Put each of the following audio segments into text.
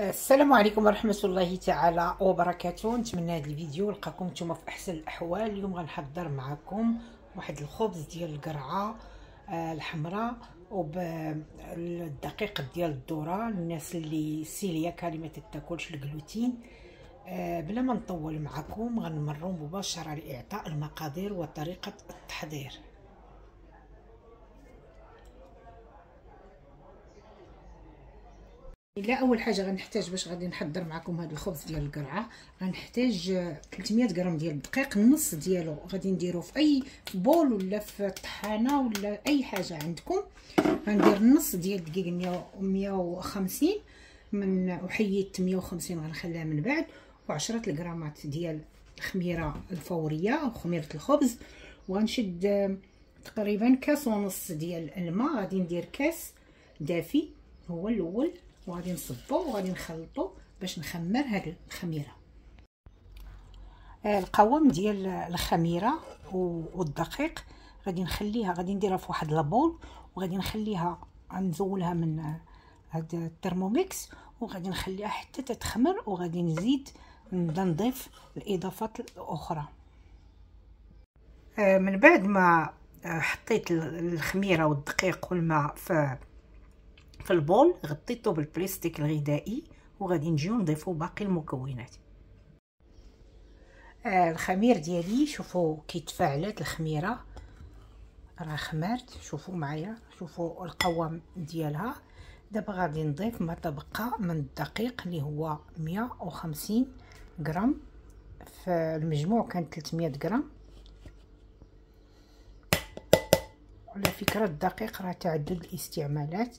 السلام عليكم ورحمة الله تعالى وبركاته. نتمنى هذا الفيديو لقاكم نتوما في احسن الاحوال. اليوم غنحضر معكم واحد الخبز ديال القرعه الحمراء وبالدقيق ديال الذره للناس اللي سيلياك اللي ما تاكلش الجلوتين. بلا ما نطول معكم غنمروا مباشره لاعطاء المقادير وطريقه التحضير. الا اول حاجه غنحتاج باش غادي نحضر معكم هذا الخبز ديال القرعه، غنحتاج 300 غرام ديال الدقيق. النص ديالو غادي نديرو في اي بول ولا في طحانه ولا اي حاجه عندكم. غندير النص ديال الدقيق 150 من وحيدت 150 غنخليها من بعد، و10 الغرامات ديال الخميره الفوريه او خميره الخبز. وغنشد تقريبا كاس ونص ديال الماء. غادي ندير كاس دافي هو الاول، وغادي نصبو وغادي نخلطو باش نخمر هاد الخميره. القوام ديال الخميره والدقيق غادي نخليها، غادي نديرها في واحد لابول وغادي نخليها، نزولها من هاد الترموميكس وغادي نخليها حتى تتخمر، وغادي نزيد نضيف الاضافات الاخرى. من بعد ما حطيت الخميره والدقيق والماء في البول، غطيته بالبلاستيك الغذائي وغادي نجيو نضيفو باقي المكونات. الخمير ديالي شوفوا كي تفاعلت الخميره، راه خمرت. شوفوا معايا، شوفوا القوام ديالها. دابا غادي نضيف ما تبقى من الدقيق اللي هو 150 غرام، في المجموع كان 300 غرام. على فكره الدقيق راه تعدد الاستعمالات،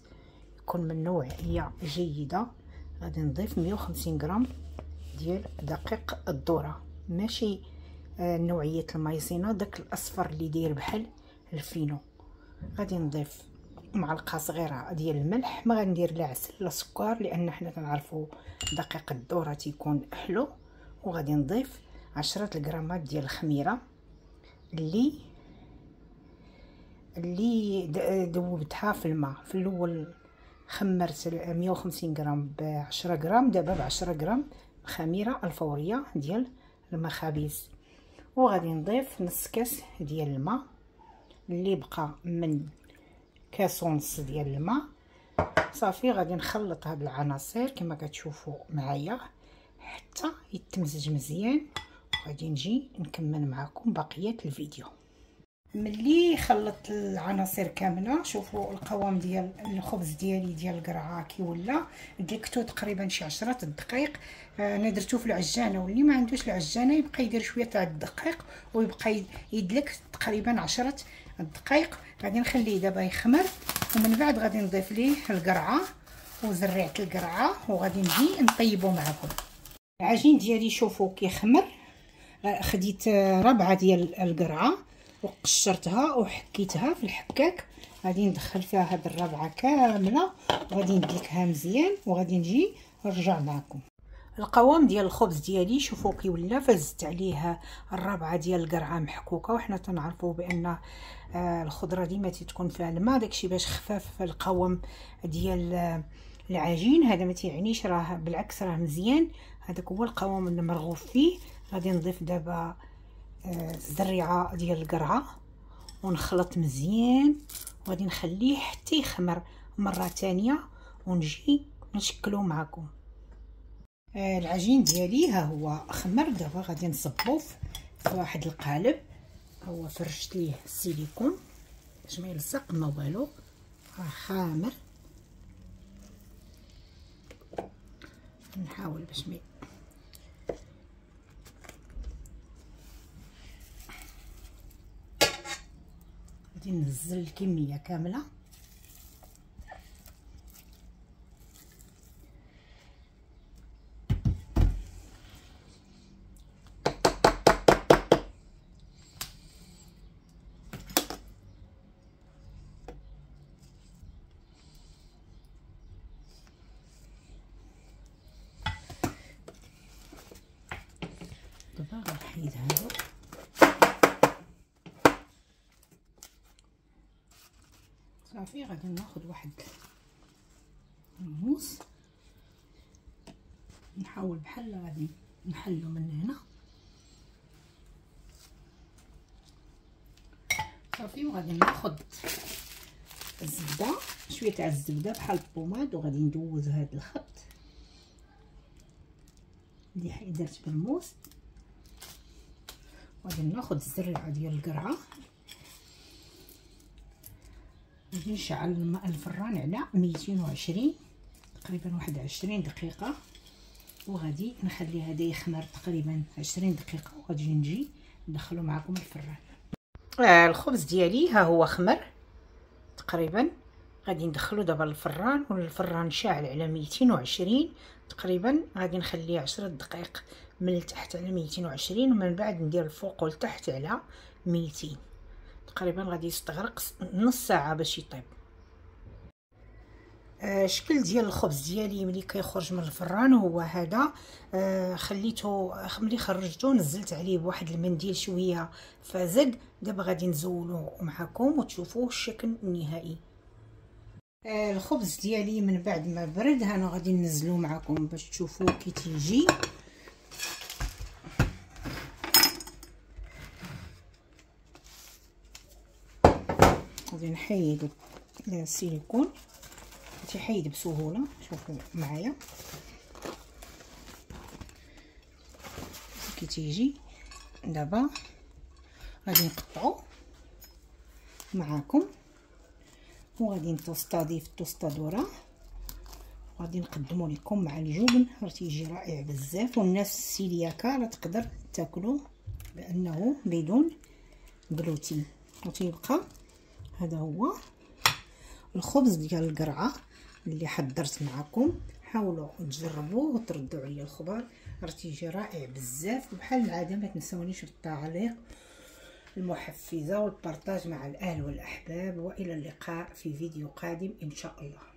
يكون من نوعيه جيده. غادي نضيف 150 غرام ديال دقيق الذره، ماشي نوعيه المايزينا داك الاصفر اللي داير بحال الفينو. غادي نضيف معلقه صغيره ديال الملح، ما غندير لا عسل لا سكر لان حنا كنعرفوا دقيق الذره تيكون حلو. وغادي نضيف 10 الغرامات ديال الخميره اللي ذوبتها في الماء. في الاول خمرت 150 غرام ب 10 غرام، دابا ب 10 غرام الخميره الفوريه ديال المخابز. وغادي نضيف نص كاس ديال الماء اللي بقى من كاس ونص ديال الماء. صافي غادي نخلط هاد العناصر كما كتشوفوا معايا حتى يتمزج مزيان، وغادي نجي نكمل معكم بقيه الفيديو. ملي خلطت العناصر كامله، شوفوا القوام ديال الخبز ديالي ديال القرعه كي ولا. دلكتو تقريبا شي 10 دقائق. انا درتو في العجانه، واللي ما عندوش العجانه يبقى يدير شويه تاع الدقيق ويبقى يدلك تقريبا 10 دقائق. غادي نخليه دابا يخمر، ومن بعد غادي نضيف ليه القرعه وزريعه القرعه وغادي نجي نطيبو معكم. العجين ديالي شوفوا كيخمر. خديت ربعه ديال القرعه وقشرتها وحكيتها في الحكاك. غادي ندخل فيها هاد الربعه كامله وغادي ندلكها مزيان وغادي نجي نرجع معكم. القوام ديال الخبز ديالي شوفوا كي ولا، فزت عليه الربعه ديال القرعه محكوكه. وحنا تنعرفوا بان الخضره ديما تكون فيها الماء، داكشي باش خفاف القوام ديال العجين. هذا ما تيعنيش، راه بالعكس راه مزيان، هذاك هو القوام المرغوب فيه. غادي نضيف دابا الزريعه ديال القرعه ونخلط مزيان، وغادي نخليه حتى يخمر مره ثانيه ونجي نشكلو معكم. العجين ديالي ها هو خمر. دابا غادي نصبو في واحد القالب. هو فرشت ليه السيليكون باش ما يلصق ما والو، راه خامر. نحاول باش ما غادي ننزل الكميه كامله. دابا غنحيد هادو. صافي غادي ناخذ واحد الموس نحاول بحال غادي نحلو من هنا صافي. وغادي ناخذ الزبده، شويه تاع الزبده بحال البوماد، وغادي ندوز هذا الخط اللي درت بالموس. وغادي ناخذ الزريعه ديال القرعه، غادي نشعل الفران على 220 تقريبا 21 دقيقه، وغادي نخلي هذا يخمر تقريبا 20 دقيقه، وغادي نجي ندخلو معكم الفران. الخبز ديالي ها هو خمر تقريبا، غادي ندخلو دابا للفران، والفران شاعل على 220 تقريبا. غادي نخليه 10 دقائق من التحت على 220، ومن بعد ندير الفوق والتحت على 200 تقريبا. غادي يستغرق نص ساعه باش يطيب. الشكل ديال الخبز ديالي ملي كيخرج من الفران هو هذا. خليته ملي خرجته نزلت عليه بواحد المنديل شويه فازق. دابا غادي نزولو معكم وتشوفوه الشكل النهائي. الخبز ديالي من بعد ما برد انا غادي ننزلو معكم باش تشوفوه كي تيجي. غادي نحيد السيليكون، تيحيد بسهوله. شوفوا معايا كي تيجي. دابا غادي نقطعو معاكم، وغادي نتوسطادي في التوستادوره، وغادي نقدمو لكم مع الجبن. راه تيجي رائع بزاف، والناس السيلياكا راه تقدر تاكلوه بانه بدون جلوتين. وتيبقى هذا هو الخبز ديال القرعه اللي حضرت معكم. حاولوا تجربوه وتردوا عليا الخبر، راه تيجي رائع بزاف. وبحال العاده ما تنسونيش بالتعليق، المحفزه والبارطاج مع الاهل والاحباب. والى اللقاء في فيديو قادم ان شاء الله.